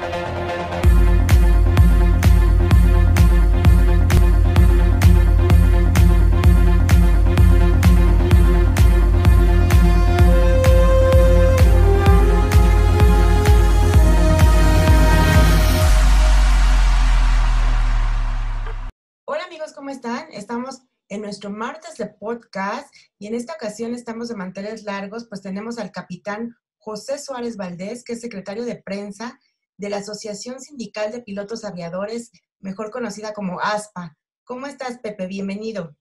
Hola amigos, ¿cómo están? Estamos en nuestro martes de podcast y en esta ocasión estamos de manteles largos, pues tenemos al capitán José Suárez Valdés, que es secretario de prensa de la Asociación Sindical de Pilotos Aviadores, mejor conocida como ASPA. ¿Cómo estás, Pepe? Bienvenido.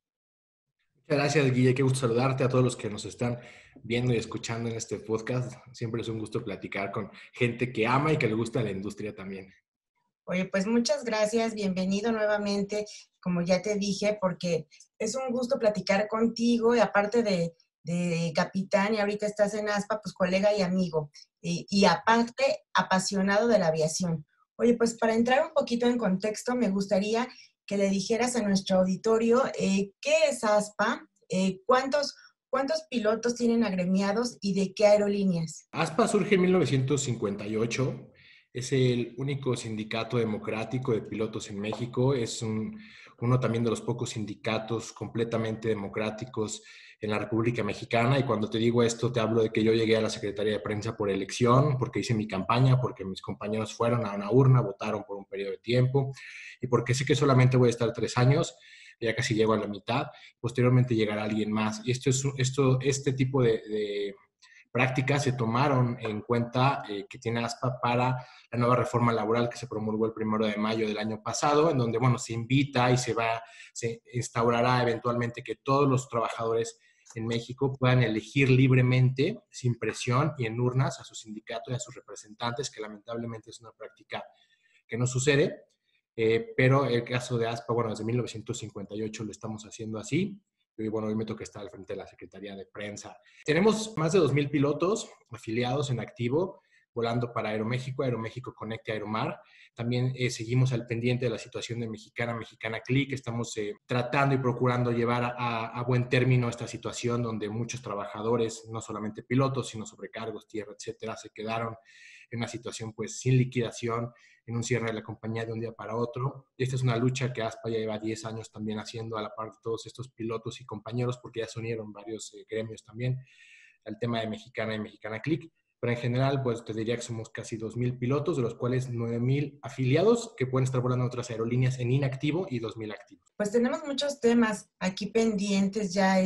Muchas gracias, Guille. Qué gusto saludarte a todos los que nos están viendo y escuchando en este podcast. Siempre es un gusto platicar con gente que ama y que le gusta la industria también. Oye, pues muchas gracias, bienvenido nuevamente, como ya te dije, porque es un gusto platicar contigo y aparte de capitán y ahorita estás en ASPA, pues colega y amigo, y aparte apasionado de la aviación. Oye, pues para entrar un poquito en contexto, me gustaría que le dijeras a nuestro auditorio qué es ASPA, cuántos pilotos tienen agremiados y de qué aerolíneas. ASPA surge en 1958. Es el único sindicato democrático de pilotos en México. Es uno también de los pocos sindicatos completamente democráticos en la República Mexicana. Y cuando te digo esto, te hablo de que yo llegué a la Secretaría de Prensa por elección, porque hice mi campaña, porque mis compañeros fueron a una urna, votaron por un periodo de tiempo y porque sé que solamente voy a estar 3 años. Ya casi llego a la mitad. Posteriormente llegará alguien más. Y este tipo de prácticas se tomaron en cuenta que tiene ASPA para la nueva reforma laboral que se promulgó el 1 de mayo del año pasado, en donde, bueno, se invita y se instaurará eventualmente que todos los trabajadores en México puedan elegir libremente, sin presión y en urnas, a su sindicato y a sus representantes, que lamentablemente es una práctica que no sucede. Pero el caso de ASPA, bueno, desde 1958 lo estamos haciendo así. Y bueno, hoy me toca estar al frente de la Secretaría de Prensa. Tenemos más de 2,000 pilotos afiliados en activo, volando para Aeroméxico, Aeroméxico Conecta Aeromar. También seguimos al pendiente de la situación de Mexicana Click. Estamos tratando y procurando llevar a buen término esta situación donde muchos trabajadores, no solamente pilotos, sino sobrecargos, tierra, etcétera, se quedaron en una situación pues sin liquidación, en un cierre de la compañía de un día para otro. Esta es una lucha que ASPA ya lleva 10 años también haciendo a la par de todos estos pilotos y compañeros, porque ya se unieron varios gremios también al tema de Mexicana y Mexicana Click. Pero en general, pues te diría que somos casi 2,000 pilotos, de los cuales 9,000 afiliados que pueden estar volando en otras aerolíneas en inactivo y 2,000 activos. Pues tenemos muchos temas aquí pendientes ya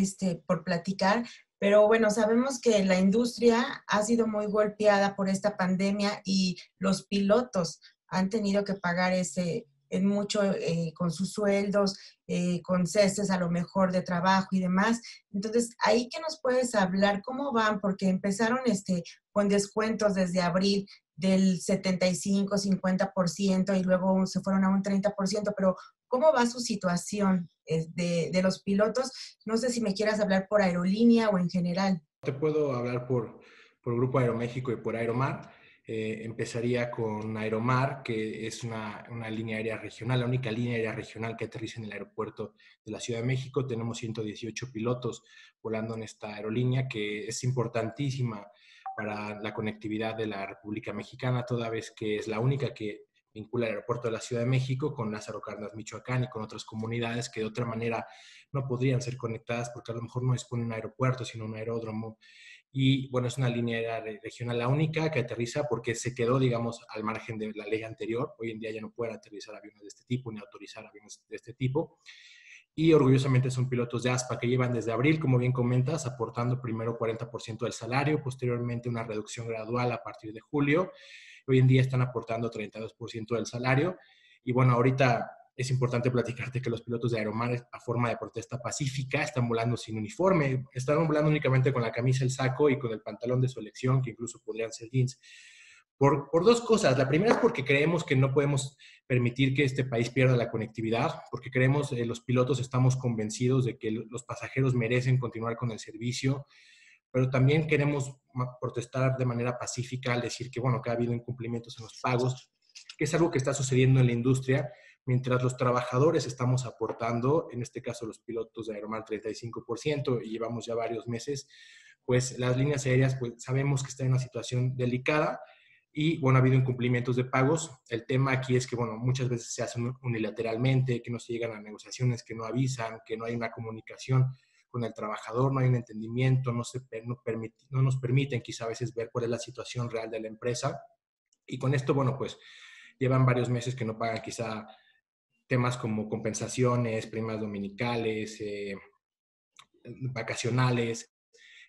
por platicar, pero bueno, sabemos que la industria ha sido muy golpeada por esta pandemia y los pilotos han tenido que pagar en mucho con sus sueldos, con ceses a lo mejor de trabajo y demás. Entonces, ahí que nos puedes hablar, ¿cómo van? Porque empezaron con descuentos desde abril del 75-50% y luego se fueron a un 30%, pero ¿cómo va su situación de los pilotos? No sé si me quieras hablar por aerolínea o en general. Te puedo hablar por Grupo Aeroméxico y por Aeromar. Empezaría con Aeromar, que es una línea aérea regional, la única línea aérea regional que aterriza en el aeropuerto de la Ciudad de México. Tenemos 118 pilotos volando en esta aerolínea, que es importantísima para la conectividad de la República Mexicana, toda vez que es la única que vincula el aeropuerto de la Ciudad de México con Lázaro Cárdenas, Michoacán, y con otras comunidades que de otra manera no podrían ser conectadas porque a lo mejor no dispone un aeropuerto, sino un aeródromo. Y bueno, es una línea regional la única que aterriza porque se quedó, digamos, al margen de la ley anterior. Hoy en día ya no pueden aterrizar aviones de este tipo ni autorizar aviones de este tipo. Y orgullosamente son pilotos de ASPA que llevan desde abril, como bien comentas, aportando primero 40% del salario, posteriormente una reducción gradual a partir de julio. Hoy en día están aportando 32% del salario. Y bueno, ahorita es importante platicarte que los pilotos de Aeromar, a forma de protesta pacífica, están volando sin uniforme, están volando únicamente con la camisa, el saco y con el pantalón de su elección, que incluso podrían ser jeans. Por dos cosas. La primera es porque creemos que no podemos permitir que este país pierda la conectividad, porque creemos, los pilotos estamos convencidos de que los pasajeros merecen continuar con el servicio, pero también queremos protestar de manera pacífica al decir que, bueno, que ha habido incumplimientos en los pagos, que es algo que está sucediendo en la industria, mientras los trabajadores estamos aportando, en este caso los pilotos de Aeromar 35%, y llevamos ya varios meses, pues las líneas aéreas pues sabemos que están en una situación delicada. y, bueno, ha habido incumplimientos de pagos. El tema aquí es que, bueno, muchas veces se hacen unilateralmente, que no se llegan a negociaciones, que no avisan, que no hay una comunicación con el trabajador, no hay un entendimiento, no nos permiten quizá a veces ver cuál es la situación real de la empresa. Y con esto, bueno, pues llevan varios meses que no pagan quizá temas como compensaciones, primas dominicales, vacacionales,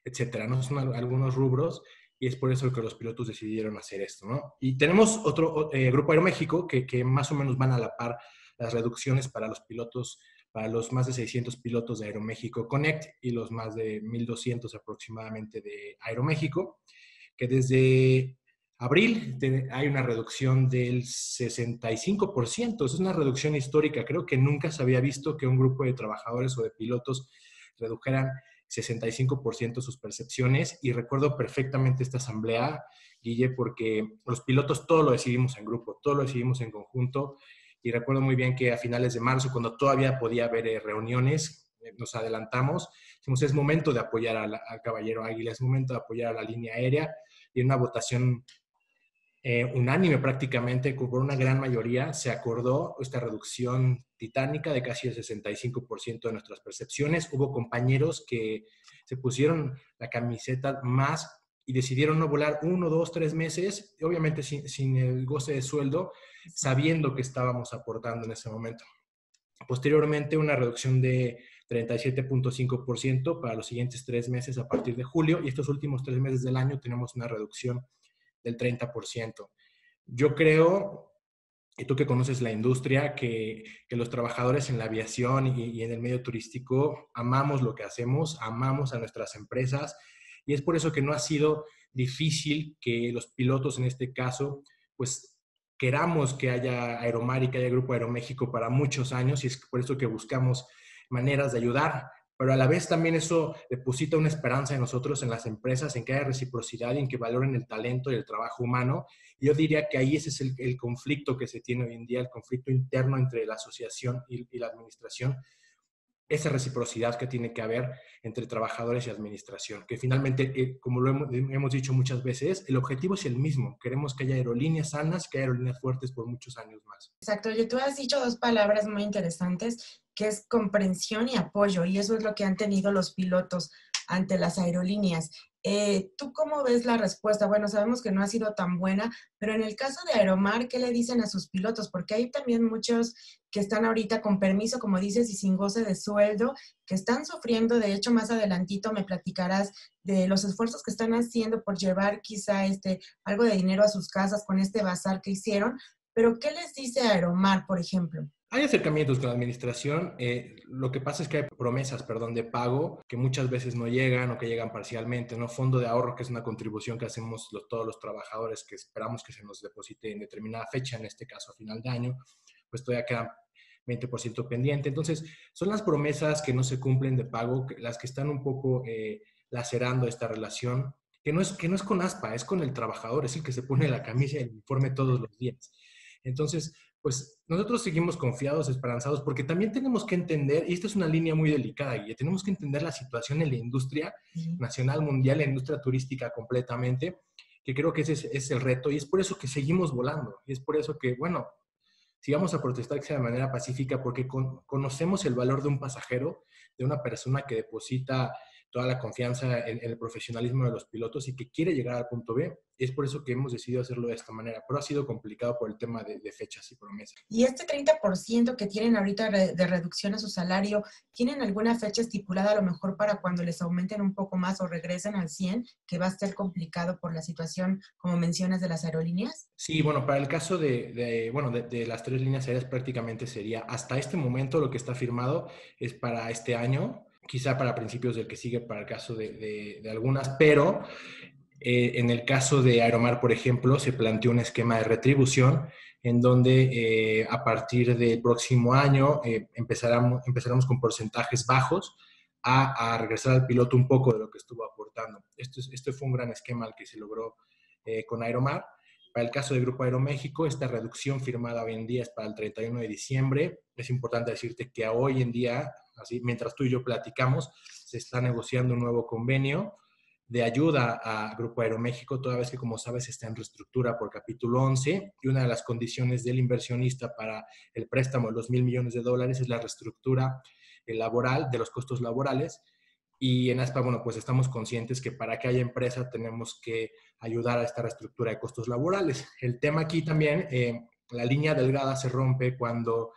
etcétera, ¿no? Son algunos rubros y es por eso que los pilotos decidieron hacer esto, ¿no? Y tenemos otro Grupo Aeroméxico que más o menos van a la par las reducciones para los pilotos, para los más de 600 pilotos de Aeroméxico Connect y los más de 1,200 aproximadamente de Aeroméxico, que desde abril hay una reducción del 65%. Es una reducción histórica. Creo que nunca se había visto que un grupo de trabajadores o de pilotos redujeran 65% sus percepciones. Y recuerdo perfectamente esta asamblea, Guille, porque los pilotos todo lo decidimos en grupo, todo lo decidimos en conjunto. Y recuerdo muy bien que a finales de marzo, cuando todavía podía haber reuniones, nos adelantamos, dijimos, es momento de apoyar al Caballero Águila, es momento de apoyar a la línea aérea, y en una votación unánime prácticamente, por una gran mayoría, se acordó esta reducción titánica de casi el 65% de nuestras percepciones. Hubo compañeros que se pusieron la camiseta más y decidieron no volar 1, 2, 3 meses, obviamente sin el goce de sueldo, sabiendo que estábamos aportando en ese momento. Posteriormente, una reducción de 37.5% para los siguientes 3 meses a partir de julio, y estos últimos 3 meses del año tenemos una reducción del 30%. Yo creo, y tú que conoces la industria, que los trabajadores en la aviación y en el medio turístico amamos lo que hacemos, amamos a nuestras empresas, y es por eso que no ha sido difícil que los pilotos en este caso, pues queramos que haya Aeromar y que haya Grupo Aeroméxico para muchos años, y es por eso que buscamos maneras de ayudar, pero a la vez también eso deposita una esperanza en nosotros, en las empresas, en que haya reciprocidad y en que valoren el talento y el trabajo humano. Y yo diría que ahí ese es el conflicto que se tiene hoy en día, el conflicto interno entre la asociación y la administración, esa reciprocidad que tiene que haber entre trabajadores y administración, que finalmente, como lo hemos dicho muchas veces, el objetivo es el mismo. Queremos que haya aerolíneas sanas, que haya aerolíneas fuertes por muchos años más. Exacto. Oye, tú has dicho dos palabras muy interesantes, que es comprensión y apoyo, y eso es lo que han tenido los pilotos ante las aerolíneas. ¿Tú cómo ves la respuesta? Bueno, sabemos que no ha sido tan buena, pero en el caso de Aeromar, ¿qué le dicen a sus pilotos? Porque hay también muchos que están ahorita con permiso, como dices, y sin goce de sueldo, que están sufriendo. De hecho, más adelantito me platicarás de los esfuerzos que están haciendo por llevar quizá algo de dinero a sus casas con este bazar que hicieron. Pero, ¿qué les dice Aeromar, por ejemplo? Hay acercamientos con la administración. Lo que pasa es que hay promesas, perdón, de pago que muchas veces no llegan o que llegan parcialmente, ¿no? Fondo de ahorro, que es una contribución que hacemos todos los trabajadores que esperamos que se nos deposite en determinada fecha, en este caso a final de año, pues todavía queda 20% pendiente. Entonces, son las promesas que no se cumplen de pago, las que están un poco lacerando esta relación, que no es con ASPA, es con el trabajador, es el que se pone la camisa y el uniforme todos los días. Entonces, pues nosotros seguimos confiados, esperanzados, porque también tenemos que entender, y esta es una línea muy delicada, y tenemos que entender la situación en la industria nacional, mundial, la industria turística completamente, que creo que ese es el reto, y es por eso que seguimos volando, y es por eso que, bueno, si vamos a protestar que sea de manera pacífica, porque conocemos el valor de un pasajero, de una persona que deposita toda la confianza en el profesionalismo de los pilotos y que quiere llegar al punto B. Y es por eso que hemos decidido hacerlo de esta manera, pero ha sido complicado por el tema de fechas y promesas. Y este 30% que tienen ahorita de reducción a su salario, ¿tienen alguna fecha estipulada a lo mejor para cuando les aumenten un poco más o regresen al 100, que va a ser complicado por la situación, como mencionas, de las aerolíneas? Sí, bueno, para el caso de las 3 líneas aéreas prácticamente sería, hasta este momento lo que está firmado es para este año, quizá para principios del que sigue para el caso de algunas, pero en el caso de Aeromar, por ejemplo, se planteó un esquema de retribución en donde a partir del próximo año empezaremos con porcentajes bajos a regresar al piloto un poco de lo que estuvo aportando. Este fue un gran esquema al que se logró con Aeromar. Para el caso del Grupo Aeroméxico, esta reducción firmada hoy en día es para el 31 de diciembre. Es importante decirte que hoy en día, así, mientras tú y yo platicamos, se está negociando un nuevo convenio de ayuda a Grupo Aeroméxico, toda vez que, como sabes, está en reestructura por capítulo 11 y una de las condiciones del inversionista para el préstamo de los $1,000 millones es la reestructura laboral, de los costos laborales. Y en ASPA, bueno, pues estamos conscientes que para que haya empresa tenemos que ayudar a esta reestructura de costos laborales. El tema aquí también, la línea delgada se rompe cuando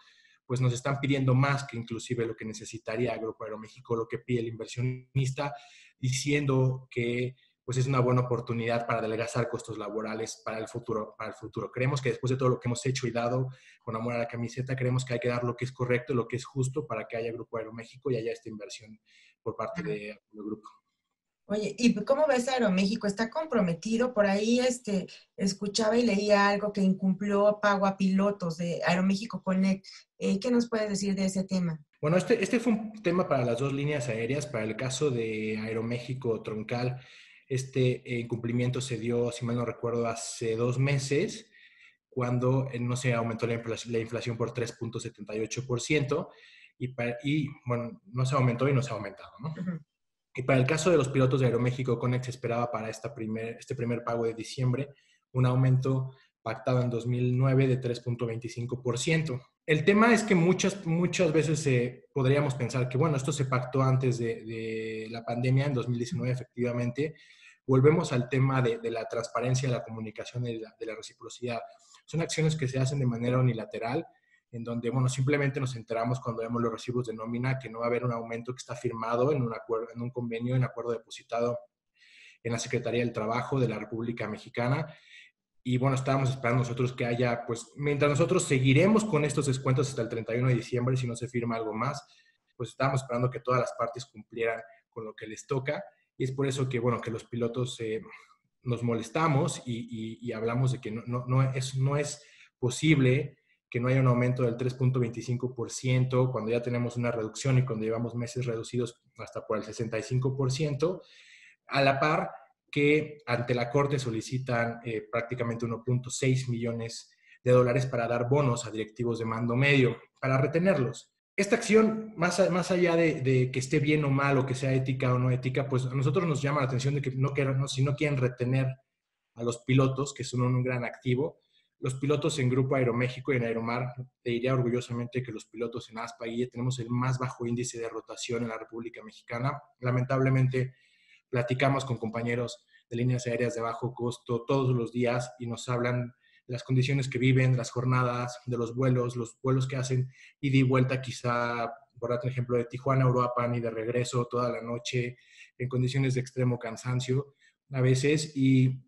pues nos están pidiendo más que inclusive lo que necesitaría Grupo Aeroméxico, lo que pide el inversionista, diciendo que pues es una buena oportunidad para adelgazar costos laborales para el futuro, para el futuro. Creemos que después de todo lo que hemos hecho y dado con amor a la camiseta, creemos que hay que dar lo que es correcto, lo que es justo para que haya Grupo Aeroméxico y haya esta inversión por parte del grupo. Oye, ¿y cómo ves a Aeroméxico? ¿Está comprometido? Por ahí escuchaba y leía algo que incumplió pago a pilotos de Aeroméxico Connect. ¿Qué nos puedes decir de ese tema? Bueno, este fue un tema para las dos líneas aéreas. Para el caso de Aeroméxico Troncal, este incumplimiento se dio, si mal no recuerdo, hace 2 meses, cuando no se aumentó la inflación por 3,78%, y bueno, no se aumentó y no se ha aumentado, ¿no? Ujú. Y para el caso de los pilotos de Aeroméxico Connect se esperaba para este primer pago de diciembre un aumento pactado en 2009 de 3,25%. El tema es que muchas veces podríamos pensar que, bueno, esto se pactó antes de la pandemia, en 2019 efectivamente. Volvemos al tema de la transparencia, de la comunicación y de la reciprocidad. Son acciones que se hacen de manera unilateral, en donde, bueno, simplemente nos enteramos cuando vemos los recibos de nómina que no va a haber un aumento que está firmado en un acuerdo, en un convenio, en acuerdo depositado en la Secretaría del Trabajo de la República Mexicana. Y bueno, estábamos esperando nosotros que haya, pues, mientras nosotros seguiremos con estos descuentos hasta el 31 de diciembre, si no se firma algo más, pues estábamos esperando que todas las partes cumplieran con lo que les toca. Y es por eso que, bueno, que los pilotos nos molestamos y hablamos de que no es posible que no haya un aumento del 3,25% cuando ya tenemos una reducción y cuando llevamos meses reducidos hasta por el 65%, a la par que ante la Corte solicitan prácticamente 1,6 millones de dólares para dar bonos a directivos de mando medio, para retenerlos. Esta acción, más allá de que esté bien o mal, o que sea ética o no ética, pues a nosotros nos llama la atención de que si no quieren retener a los pilotos, que son un gran activo. Los pilotos en Grupo Aeroméxico y en Aeromar, te diría orgullosamente que los pilotos en ASPA y tenemos el más bajo índice de rotación en la República Mexicana. Lamentablemente, platicamos con compañeros de líneas aéreas de bajo costo todos los días y nos hablan de las condiciones que viven, de las jornadas, de los vuelos que hacen ida y vuelta, quizá, por darte un ejemplo, de Tijuana a Uruapan y de regreso toda la noche, en condiciones de extremo cansancio a veces. Y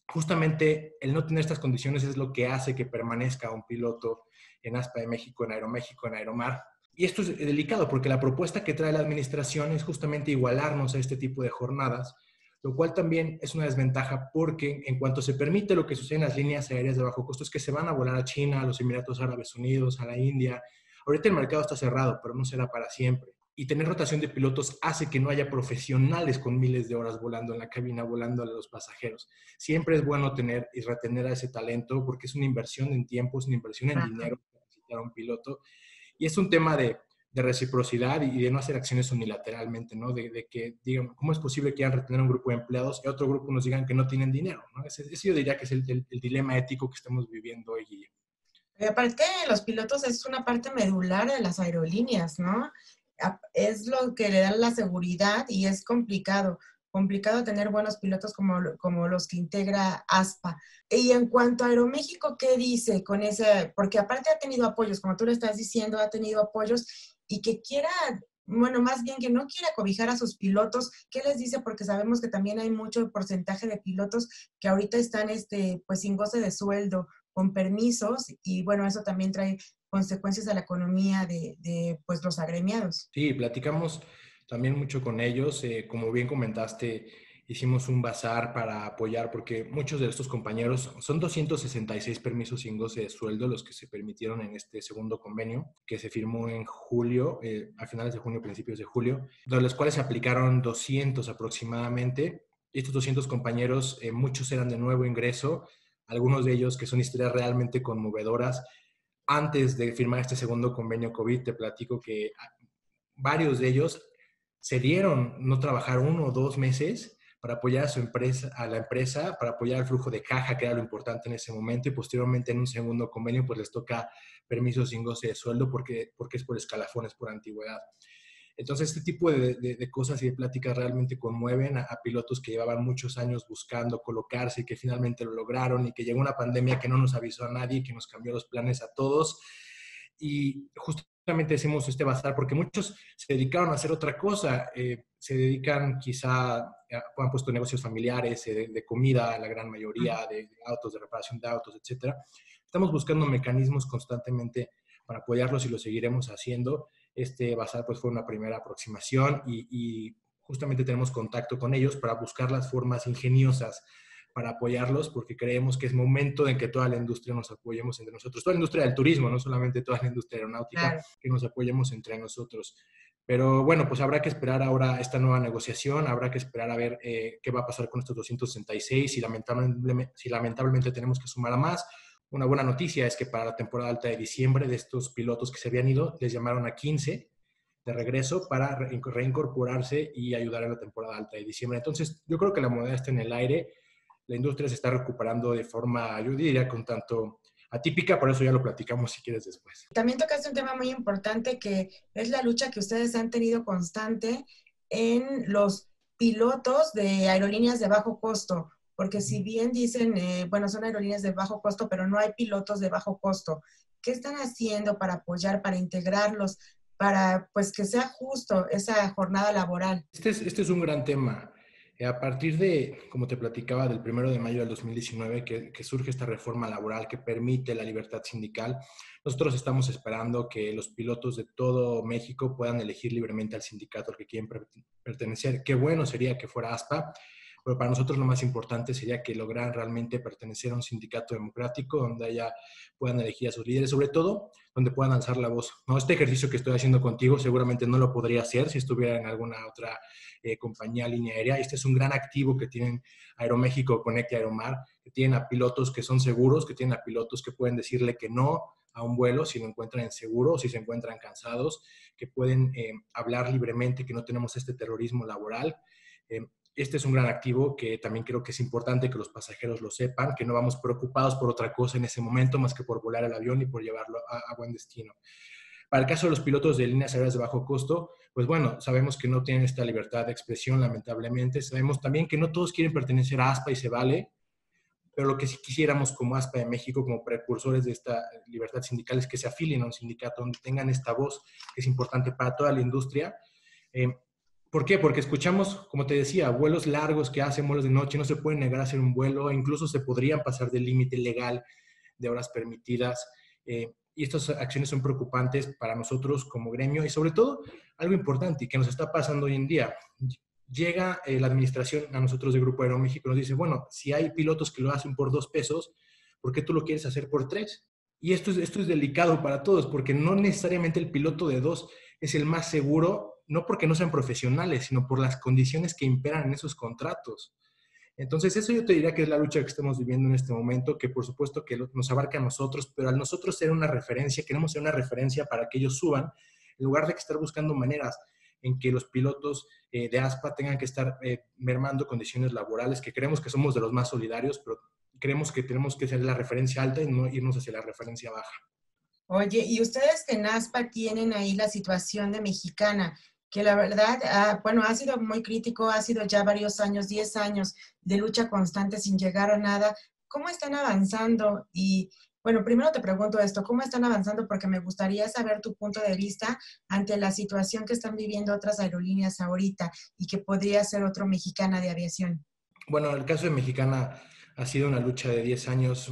justamente el no tener estas condiciones es lo que hace que permanezca un piloto en ASPA de México, en Aeroméxico, en Aeromar. Y esto es delicado porque la propuesta que trae la administración es justamente igualarnos a este tipo de jornadas, lo cual también es una desventaja porque en cuanto se permite lo que sucede en las líneas aéreas de bajo costo es que se van a volar a China, a los Emiratos Árabes Unidos, a la India. Ahorita el mercado está cerrado, pero no será para siempre. Y tener rotación de pilotos hace que no haya profesionales con miles de horas volando en la cabina, volando a los pasajeros. Siempre es bueno tener y retener a ese talento porque es una inversión en tiempo, es una inversión en dinero para necesitar a un piloto. Y es un tema de reciprocidad y de no hacer acciones unilateralmente, ¿no? De que digan, ¿cómo es posible que quieran retener un grupo de empleados y otro grupo nos digan que no tienen dinero, ¿no? Ese yo diría que es el dilema ético que estamos viviendo hoy, Guille. Y aparte, los pilotos es una parte medular de las aerolíneas, ¿no? Es lo que le da la seguridad y es complicado tener buenos pilotos como los que integra ASPA. Y en cuanto a Aeroméxico, ¿qué dice con ese? Porque aparte ha tenido apoyos, como tú le estás diciendo, ha tenido apoyos y que quiera, bueno, más bien que no quiera cobijar a sus pilotos. ¿Qué les dice? Porque sabemos que también hay mucho porcentaje de pilotos que ahorita están pues sin goce de sueldo, con permisos, y bueno, eso también trae consecuencias a la economía pues los agremiados. Sí, platicamos también mucho con ellos. Como bien comentaste, hicimos un bazar para apoyar porque muchos de estos compañeros, son 266 permisos sin goce de sueldo los que se permitieron en este segundo convenio que se firmó en julio, a finales de junio, principios de julio, de los cuales se aplicaron 200 aproximadamente. Y estos 200 compañeros, muchos eran de nuevo ingreso, algunos de ellos que son historias realmente conmovedoras. Antes de firmar este segundo convenio COVID, te platico que varios de ellos se dieron no trabajar 1 o 2 meses para apoyar a su empresa, a la empresa, para apoyar el flujo de caja, que era lo importante en ese momento, y posteriormente en un segundo convenio, pues les toca permiso sin goce de sueldo porque es por escalafones, por antigüedad. Entonces, este tipo de cosas y de pláticas realmente conmueven a pilotos que llevaban muchos años buscando colocarse y que finalmente lo lograron, y que llegó una pandemia que no nos avisó a nadie, que nos cambió los planes a todos. Y justamente decimos este bazar porque muchos se dedicaron a hacer otra cosa, se dedican quizá, han puesto negocios familiares, de comida, la gran mayoría, de autos, de reparación de autos, etcétera. Estamos buscando mecanismos constantemente para apoyarlos y lo seguiremos haciendo. Este bazar pues fue una primera aproximación y justamente tenemos contacto con ellos para buscar las formas ingeniosas para apoyarlos, porque creemos que es momento en que toda la industria nos apoyemos entre nosotros, toda la industria del turismo, no solamente toda la industria aeronáutica, Claro. que nos apoyemos entre nosotros. Pero bueno, pues habrá que esperar ahora esta nueva negociación, habrá que esperar a ver qué va a pasar con estos 266, si lamentablemente tenemos que sumar a más. Una buena noticia es que para la temporada alta de diciembre, de estos pilotos que se habían ido, les llamaron a 15 de regreso para reincorporarse y ayudar en la temporada alta de diciembre. Entonces, yo creo que la moneda está en el aire, la industria se está recuperando de forma, yo diría, con tanto atípica, por eso ya lo platicamos si quieres después. También tocaste un tema muy importante que es la lucha que ustedes han tenido constante en los pilotos de aerolíneas de bajo costo, porque si bien dicen, bueno, son aerolíneas de bajo costo, pero no hay pilotos de bajo costo. ¿Qué están haciendo para apoyar, para integrarlos, para pues que sea justo esa jornada laboral? Este es un gran tema. A partir de, como te platicaba, del 1 de mayo del 2019, que surge esta reforma laboral que permite la libertad sindical, nosotros estamos esperando que los pilotos de todo México puedan elegir libremente al sindicato al que quieren pertenecer. Qué bueno sería que fuera ASPA, pero para nosotros lo más importante sería que lograran realmente pertenecer a un sindicato democrático donde haya, puedan elegir a sus líderes, sobre todo donde puedan alzar la voz. ¿No? Este ejercicio que estoy haciendo contigo seguramente no lo podría hacer si estuviera en alguna otra compañía línea aérea. Este es un gran activo que tienen Aeroméxico, Conecta y Aeromar, que tienen a pilotos que son seguros, que tienen a pilotos que pueden decirle que no a un vuelo si lo encuentran inseguro o si se encuentran cansados, que pueden hablar libremente, que no tenemos este terrorismo laboral. Este es un gran activo que también creo que es importante que los pasajeros lo sepan, que no vamos preocupados por otra cosa en ese momento más que por volar el avión y por llevarlo a buen destino. Para el caso de los pilotos de líneas aéreas de bajo costo, pues bueno, sabemos que no tienen esta libertad de expresión, lamentablemente. Sabemos también que no todos quieren pertenecer a ASPA y se vale, pero lo que sí quisiéramos como ASPA de México, como precursores de esta libertad sindical, es que se afilien a un sindicato donde tengan esta voz que es importante para toda la industria. ¿Por qué? Porque escuchamos, como te decía, vuelos largos que hacen, vuelos de noche, no se pueden negar a hacer un vuelo, incluso se podrían pasar del límite legal de horas permitidas. Y estas acciones son preocupantes para nosotros como gremio y sobre todo algo importante y que nos está pasando hoy en día. Llega la administración a nosotros de Grupo Aeroméxico y nos dice, bueno, si hay pilotos que lo hacen por 2 pesos, ¿por qué tú lo quieres hacer por 3? Y esto es delicado para todos porque no necesariamente el piloto de 2 es el más seguro, no porque no sean profesionales, sino por las condiciones que imperan en esos contratos. Entonces, eso yo te diría que es la lucha que estamos viviendo en este momento, que por supuesto que nos abarca a nosotros, pero al nosotros ser una referencia, queremos ser una referencia para que ellos suban, en lugar de que estar buscando maneras en que los pilotos de ASPA tengan que estar mermando condiciones laborales, que creemos que somos de los más solidarios, pero creemos que tenemos que ser la referencia alta y no irnos hacia la referencia baja. Oye, y ustedes que en ASPA tienen ahí la situación de Mexicana, que la verdad, bueno, ha sido muy crítico, ha sido ya varios años, 10 años de lucha constante sin llegar a nada. ¿Cómo están avanzando? Y bueno, primero te pregunto esto, ¿cómo están avanzando? Porque me gustaría saber tu punto de vista ante la situación que están viviendo otras aerolíneas ahorita y que podría ser otro Mexicana de aviación. Bueno, el caso de Mexicana ha sido una lucha de 10 años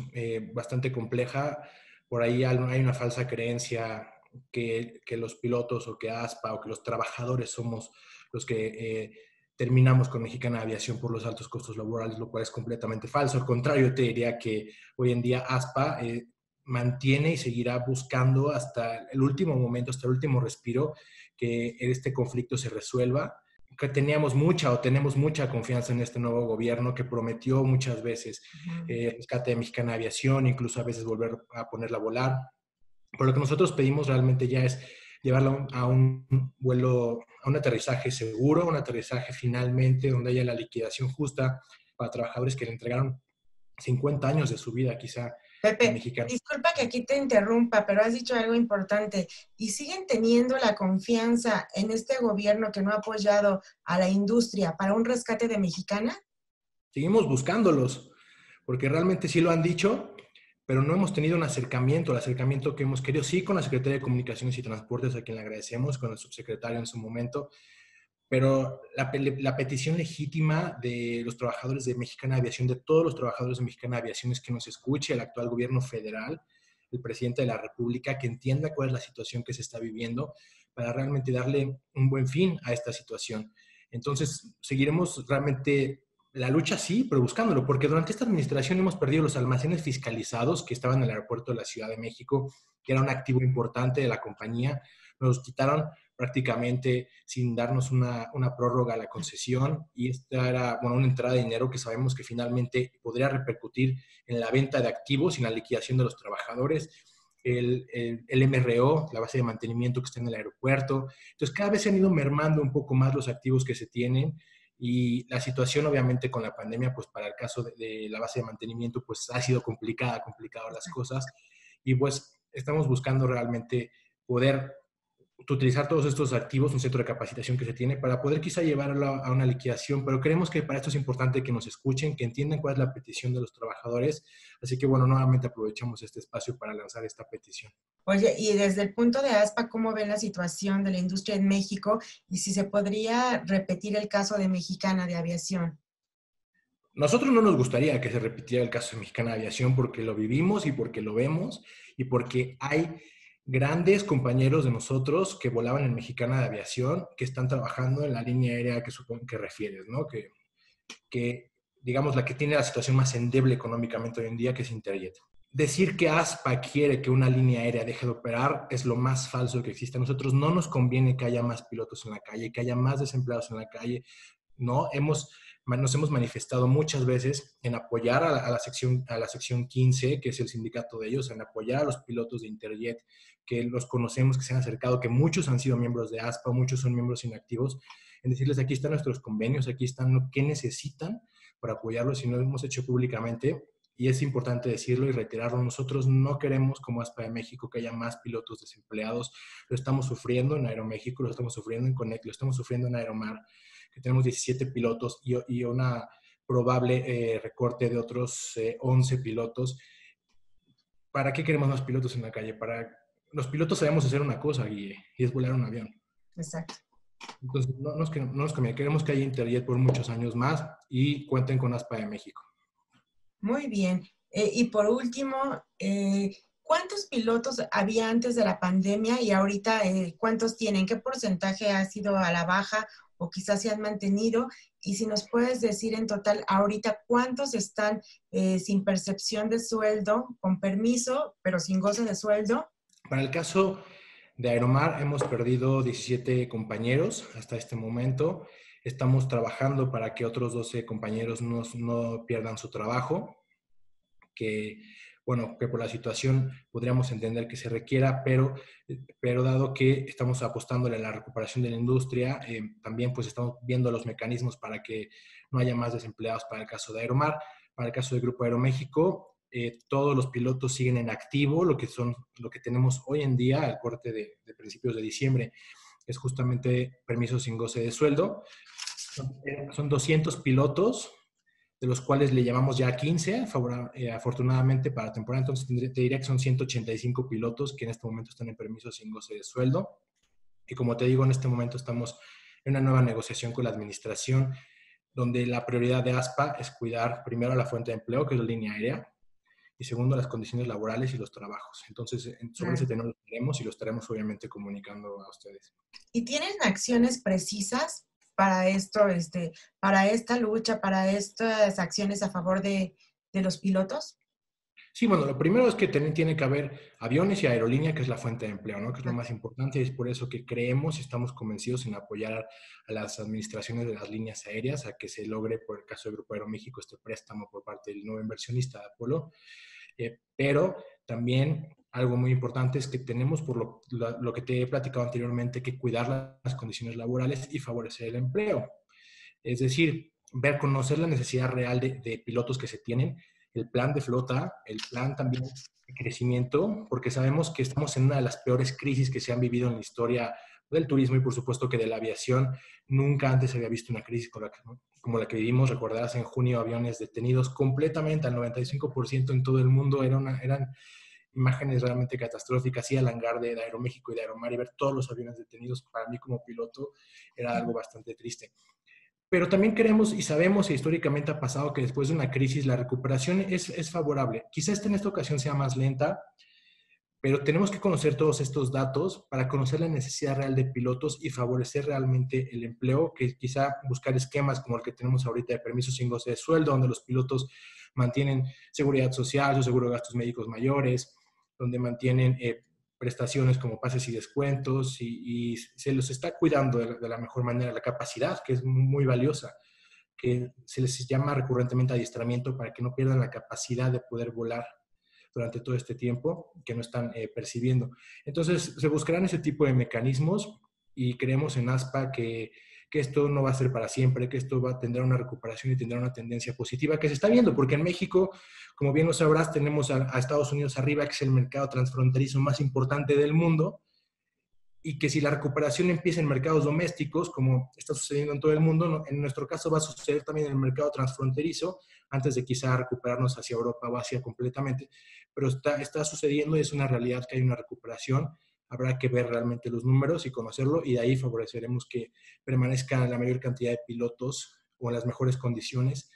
bastante compleja. Por ahí hay una falsa creencia que los pilotos o que ASPA o que los trabajadores somos los que terminamos con Mexicana Aviación por los altos costos laborales, lo cual es completamente falso. Al contrario, te diría que hoy en día ASPA mantiene y seguirá buscando hasta el último momento, hasta el último respiro, que este conflicto se resuelva, que teníamos mucha o tenemos mucha confianza en este nuevo gobierno que prometió muchas veces rescate de Mexicana Aviación, incluso a veces volver a ponerla a volar. Pero lo que nosotros pedimos realmente ya es llevarla a un vuelo, a un aterrizaje seguro, un aterrizaje finalmente donde haya la liquidación justa para trabajadores que le entregaron 50 años de su vida quizá al Pepe, mexicano. disculpa que aquí te interrumpa, pero has dicho algo importante. ¿Y siguen teniendo la confianza en este gobierno que no ha apoyado a la industria para un rescate de Mexicana? Seguimos buscándolos, porque realmente sí lo han dicho, pero no hemos tenido un acercamiento, el acercamiento que hemos querido, sí con la Secretaría de Comunicaciones y Transportes, a quien le agradecemos, con el subsecretario en su momento, pero la petición legítima de los trabajadores de Mexicana Aviación, de todos los trabajadores de Mexicana Aviación, es que nos escuche el actual gobierno federal, el presidente de la República, que entienda cuál es la situación que se está viviendo para realmente darle un buen fin a esta situación. Entonces, seguiremos realmente la lucha, sí, pero buscándolo, porque durante esta administración hemos perdido los almacenes fiscalizados que estaban en el aeropuerto de la Ciudad de México, que era un activo importante de la compañía. Nos los quitaron prácticamente sin darnos una prórroga a la concesión, y esta era, bueno, una entrada de dinero que sabemos que finalmente podría repercutir en la venta de activos y en la liquidación de los trabajadores. El MRO, la base de mantenimiento que está en el aeropuerto. Entonces, cada vez se han ido mermando un poco más los activos que se tienen, y la situación obviamente con la pandemia, pues para el caso de la base de mantenimiento, pues ha sido complicado las cosas, y pues estamos buscando realmente poder utilizar todos estos activos, un centro de capacitación que se tiene, para poder quizá llevarlo a una liquidación, pero creemos que para esto es importante que nos escuchen, que entiendan cuál es la petición de los trabajadores. Así que bueno, nuevamente aprovechamos este espacio para lanzar esta petición. Oye, y desde el punto de ASPA, ¿cómo ven la situación de la industria en México y si se podría repetir el caso de Mexicana de Aviación? Nosotros no nos gustaría que se repitiera el caso de Mexicana de Aviación, porque lo vivimos y porque lo vemos y porque hay grandes compañeros de nosotros que volaban en Mexicana de Aviación, que están trabajando en la línea aérea que supongo que refieres, ¿no? Que digamos, la que tiene la situación más endeble económicamente hoy en día, que es Interjet. Decir que ASPA quiere que una línea aérea deje de operar es lo más falso que existe. A nosotros no nos conviene que haya más pilotos en la calle, que haya más desempleados en la calle. No, nos hemos manifestado muchas veces en apoyar a la sección 15, que es el sindicato de ellos, en apoyar a los pilotos de Interjet, que los conocemos, que se han acercado, que muchos han sido miembros de ASPA, muchos son miembros inactivos, en decirles: aquí están nuestros convenios, aquí están lo que necesitan para apoyarlos, y lo hemos hecho públicamente. Y es importante decirlo y reiterarlo: nosotros no queremos, como ASPA de México, que haya más pilotos desempleados. Lo estamos sufriendo en Aeroméxico, lo estamos sufriendo en Connect, lo estamos sufriendo en Aeromar, que tenemos 17 pilotos y una probable recorte de otros 11 pilotos. ¿Para qué queremos más pilotos en la calle? Los pilotos sabemos hacer una cosa, Guille, y es volar un avión. Exacto. Entonces, no nos conviene. Queremos que haya Interjet por muchos años más y cuenten con ASPA de México. Muy bien. Y por último, ¿cuántos pilotos había antes de la pandemia y ahorita cuántos tienen? ¿Qué porcentaje ha sido a la baja o quizás se han mantenido? Y si nos puedes decir en total ahorita cuántos están sin percepción de sueldo, con permiso, pero sin goce de sueldo. Para el caso de Aeromar, hemos perdido 17 compañeros hasta este momento. Estamos trabajando para que otros 12 compañeros no pierdan su trabajo, que, bueno, que por la situación podríamos entender que se requiera, pero dado que estamos apostándole a la recuperación de la industria, también pues estamos viendo los mecanismos para que no haya más desempleados para el caso de Aeromar. Para el caso del Grupo Aeroméxico, todos los pilotos siguen en activo. Lo que tenemos hoy en día, al corte de principios de diciembre, es justamente permisos sin goce de sueldo. Son 200 pilotos, de los cuales le llamamos ya 15, afortunadamente para la temporada. Entonces te diría que son 185 pilotos que en este momento están en permiso sin goce de sueldo. Y como te digo, en este momento estamos en una nueva negociación con la administración, donde la prioridad de ASPA es cuidar primero la fuente de empleo, que es la línea aérea, y segundo, las condiciones laborales y los trabajos. Entonces, sobre ese Claro. tenor lo tenemos y lo estaremos obviamente comunicando a ustedes. ¿Y tienen acciones precisas para esto, para esta lucha, para estas acciones a favor de los pilotos? Sí, bueno, lo primero es que tiene que haber aviones y aerolínea, que es la fuente de empleo, ¿no? Que es lo Exacto. más importante, y es por eso que creemos y estamos convencidos en apoyar a las administraciones de las líneas aéreas a que se logre, por el caso del Grupo Aeroméxico, este préstamo por parte del nuevo inversionista de Apolo. Pero también algo muy importante es que tenemos, por lo que te he platicado anteriormente, que cuidar las condiciones laborales y favorecer el empleo. Es decir, ver, conocer la necesidad real de pilotos que se tienen, el plan de flota, el plan también de crecimiento, porque sabemos que estamos en una de las peores crisis que se han vivido en la historia del turismo y por supuesto que de la aviación. Nunca antes se había visto una crisis como la que vivimos. Recordarás en junio aviones detenidos completamente al 95% en todo el mundo. Eran imágenes realmente catastróficas. Y al hangar de Aeroméxico y de Aeromar y ver todos los aviones detenidos, para mí como piloto era algo bastante triste. Pero también queremos y sabemos, y históricamente ha pasado, que después de una crisis la recuperación es favorable. Quizás en esta ocasión sea más lenta, pero tenemos que conocer todos estos datos para conocer la necesidad real de pilotos y favorecer realmente el empleo, que quizá buscar esquemas como el que tenemos ahorita de permisos sin goce de sueldo, donde los pilotos mantienen seguridad social, su seguro de gastos médicos mayores, donde mantienen prestaciones como pases y descuentos y se los está cuidando de la mejor manera, la capacidad, que es muy valiosa, que se les llama recurrentemente adiestramiento para que no pierdan la capacidad de poder volar durante todo este tiempo que no están percibiendo. Entonces, se buscarán ese tipo de mecanismos y creemos en ASPA que esto no va a ser para siempre, que esto va a tener una recuperación y tendrá una tendencia positiva que se está viendo, porque en México, como bien lo sabrás, tenemos a Estados Unidos arriba, que es el mercado transfronterizo más importante del mundo, y que si la recuperación empieza en mercados domésticos, como está sucediendo en todo el mundo, no, en nuestro caso va a suceder también en el mercado transfronterizo, antes de quizá recuperarnos hacia Europa o Asia completamente, pero está sucediendo y es una realidad que hay una recuperación. Habrá que ver realmente los números y conocerlo, y de ahí favoreceremos que permanezca la mayor cantidad de pilotos o en las mejores condiciones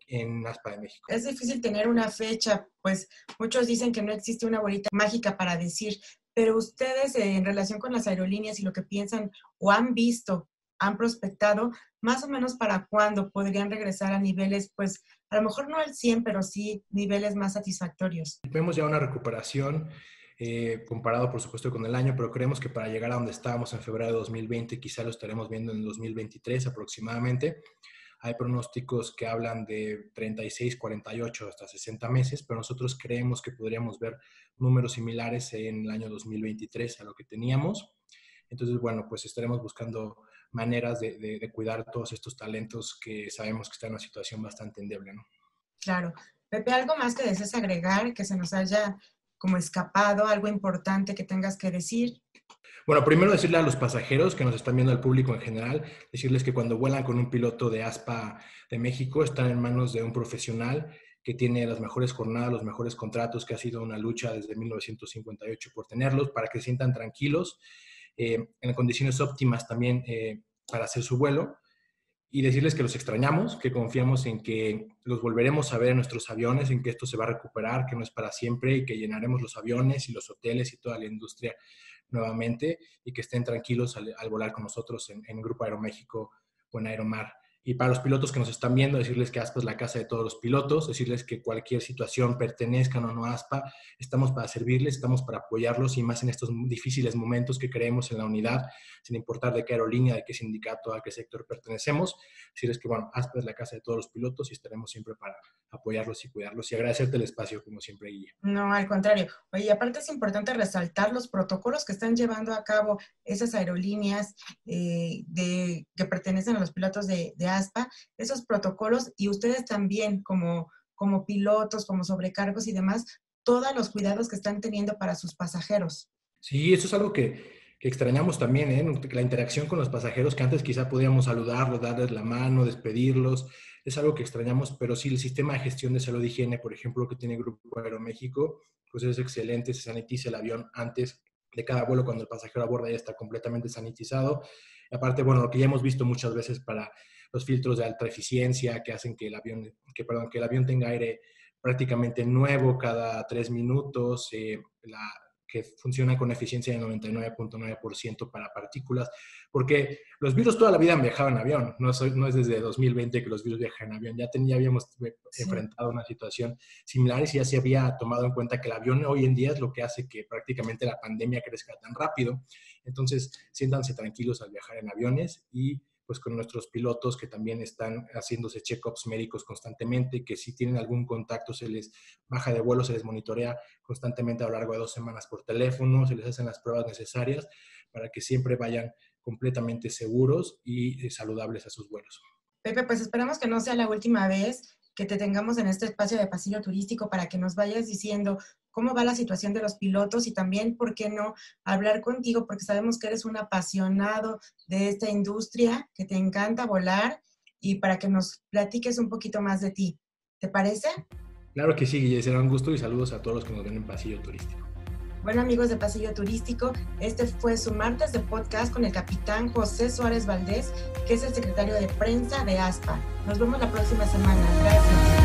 en ASPA de México. Es difícil tener una fecha, pues muchos dicen que no existe una bolita mágica para decir, pero ustedes en relación con las aerolíneas y lo que piensan o han visto, han prospectado, más o menos para cuándo podrían regresar a niveles, pues a lo mejor no al 100, pero sí niveles más satisfactorios. Vemos ya una recuperación comparado, por supuesto, con el año, pero creemos que para llegar a donde estábamos en febrero de 2020, quizá lo estaremos viendo en 2023 aproximadamente. Hay pronósticos que hablan de 36, 48 hasta 60 meses, pero nosotros creemos que podríamos ver números similares en el año 2023 a lo que teníamos. Entonces, bueno, pues estaremos buscando maneras de cuidar todos estos talentos que sabemos que están en una situación bastante endeble, ¿no? Claro. Pepe, ¿algo más que desees agregar, que se nos haya como escapado, algo importante que tengas que decir? Bueno, primero decirle a los pasajeros que nos están viendo, al público en general, decirles que cuando vuelan con un piloto de ASPA de México están en manos de un profesional que tiene las mejores jornadas, los mejores contratos, que ha sido una lucha desde 1958 por tenerlos, para que se sientan tranquilos, en condiciones óptimas también para hacer su vuelo, y decirles que los extrañamos, que confiamos en que los volveremos a ver en nuestros aviones, en que esto se va a recuperar, que no es para siempre y que llenaremos los aviones y los hoteles y toda la industria nuevamente, y que estén tranquilos al volar con nosotros en Grupo Aeroméxico o en Aeromar. Y para los pilotos que nos están viendo, decirles que ASPA es la casa de todos los pilotos, decirles que cualquier situación, pertenezcan o no a ASPA, estamos para servirles, estamos para apoyarlos, y más en estos difíciles momentos que creemos en la unidad, sin importar de qué aerolínea, de qué sindicato, a qué sector pertenecemos. Decirles que, bueno, ASPA es la casa de todos los pilotos y estaremos siempre para apoyarlos y cuidarlos, y agradecerte el espacio, como siempre, Guille. No, al contrario. Oye, aparte es importante resaltar los protocolos que están llevando a cabo esas aerolíneas que pertenecen a los pilotos de ASPA, esos protocolos, y ustedes también como pilotos, como sobrecargos y demás, todos los cuidados que están teniendo para sus pasajeros. Sí, eso es algo que extrañamos también, ¿eh? La interacción con los pasajeros, que antes quizá podíamos saludarlos, darles la mano, despedirlos, es algo que extrañamos, pero sí, el sistema de gestión de salud y higiene, por ejemplo, que tiene Grupo Aeroméxico, pues es excelente. Se sanitiza el avión antes de cada vuelo, cuando el pasajero aborda ya está completamente sanitizado. Y aparte, bueno, lo que ya hemos visto muchas veces para los filtros de alta eficiencia que hacen que que el avión tenga aire prácticamente nuevo cada 3 minutos, que funciona con eficiencia de 99.9% para partículas, porque los virus toda la vida han viajado en avión, no es desde 2020 que los virus viajan en avión, ya habíamos Sí. enfrentado una situación similar, y ya se había tomado en cuenta que el avión hoy en día es lo que hace que prácticamente la pandemia crezca tan rápido. Entonces, siéntanse tranquilos al viajar en aviones, y pues con nuestros pilotos que también están haciéndose check-ups médicos constantemente, que si tienen algún contacto se les baja de vuelo, se les monitorea constantemente a lo largo de 2 semanas por teléfono, se les hacen las pruebas necesarias para que siempre vayan completamente seguros y saludables a sus vuelos. Pepe, pues esperamos que no sea la última vez que te tengamos en este espacio de Pasillo Turístico para que nos vayas diciendo cómo va la situación de los pilotos y también, ¿por qué no?, hablar contigo, porque sabemos que eres un apasionado de esta industria, que te encanta volar, y para que nos platiques un poquito más de ti. ¿Te parece? Claro que sí, Guille, será un gusto y saludos a todos los que nos ven en Pasillo Turístico. Bueno, amigos de Pasillo Turístico, este fue su martes de podcast con el capitán José Suárez Valdés, que es el secretario de prensa de ASPA. Nos vemos la próxima semana. Gracias.